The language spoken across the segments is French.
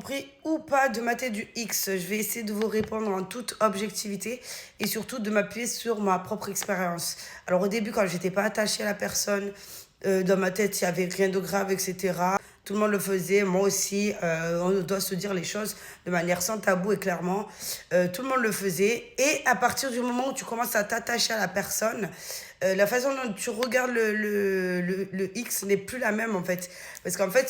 compris ou pas de mater du X? Je vais essayer de vous répondre en toute objectivité et surtout de m'appuyer sur ma propre expérience. Alors au début, quand j'étais pas attachée à la personne, dans ma tête, il n'y avait rien de grave, etc. Tout le monde le faisait, moi aussi. On doit se dire les choses de manière sans tabou et clairement. Tout le monde le faisait. Et à partir du moment où tu commences à t'attacher à la personne, la façon dont tu regardes le X n'est plus la même en fait. Parce qu'en fait,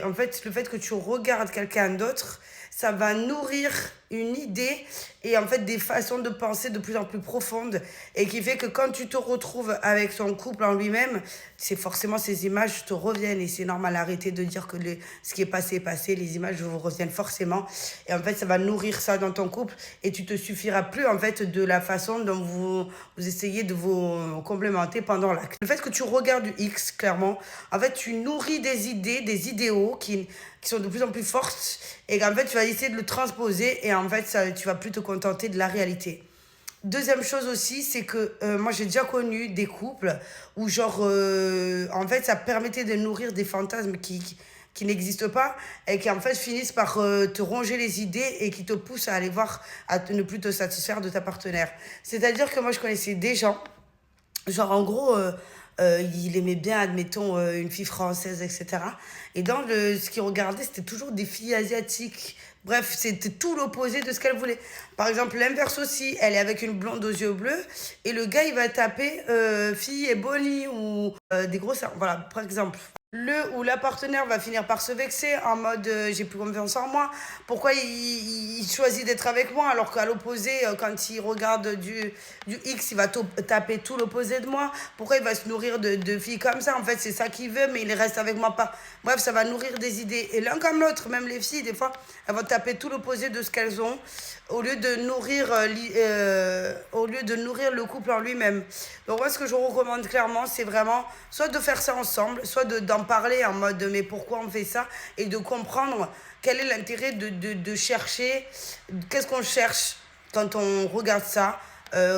en fait, le fait que tu regardes quelqu'un d'autre, ça va nourrir une idée et en fait des façons de penser de plus en plus profondes et qui fait que quand tu te retrouves avec ton couple en lui-même, c'est forcément ces images te reviennent et c'est normal. Arrêter de dire que ce qui est passé, les images vous reviennent forcément et en fait ça va nourrir ça dans ton couple et tu te suffiras plus en fait de la façon dont vous essayez de vous complémenter pendant l'acte. Le fait que tu regardes du X, clairement, en fait tu nourris des idées, des idéaux qui sont de plus en plus fortes et qu'en fait tu vas essayer de le transposer et en fait ça, tu vas plus te contenter de la réalité. Deuxième chose aussi, c'est que moi j'ai déjà connu des couples où genre en fait ça permettait de nourrir des fantasmes qui n'existent pas et qui en fait finissent par te ronger les idées et qui te poussent à aller voir, à ne plus te satisfaire de ta partenaire. C'est-à-dire que moi je connaissais des gens, genre en gros il aimait bien, admettons, une fille française, etc. Et dans ce qu'il regardait, c'était toujours des filles asiatiques. Bref, c'était tout l'opposé de ce qu'elle voulait. Par exemple, l'inverse aussi, elle est avec une blonde aux yeux bleus, et le gars, il va taper fille et bonnie, ou des gros seins. Voilà, par exemple. Le ou la partenaire va finir par se vexer en mode j'ai plus confiance en moi. Pourquoi il choisit d'être avec moi alors qu'à l'opposé, quand il regarde du X, il va taper tout l'opposé de moi. Pourquoi il va se nourrir de filles comme ça? En fait, c'est ça qu'il veut, mais il reste avec moi pas. Bref, ça va nourrir des idées. Et l'un comme l'autre, même les filles, des fois, elles vont taper tout l'opposé de ce qu'elles ont au lieu de nourrir le couple en lui-même. Donc moi, ce que je recommande clairement, c'est vraiment soit de faire ça ensemble, soit d'en parler en mode mais pourquoi on fait ça et de comprendre quel est l'intérêt de chercher, qu'est-ce qu'on cherche quand on regarde ça,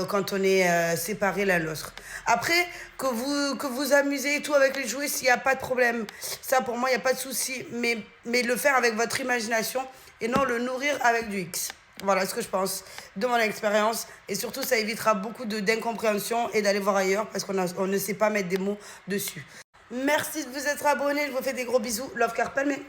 quand on est séparés l'un de l'autre. Après, que vous amusez et tout avec les jouets, s'il n'y a pas de problème. Ça, pour moi, il n'y a pas de souci. Mais le faire avec votre imagination et non le nourrir avec du X. Voilà ce que je pense de mon expérience. Et surtout, ça évitera beaucoup d'incompréhension et d'aller voir ailleurs parce on ne sait pas mettre des mots dessus. Merci de vous être abonné. Je vous fais des gros bisous. Love Carpel, mais...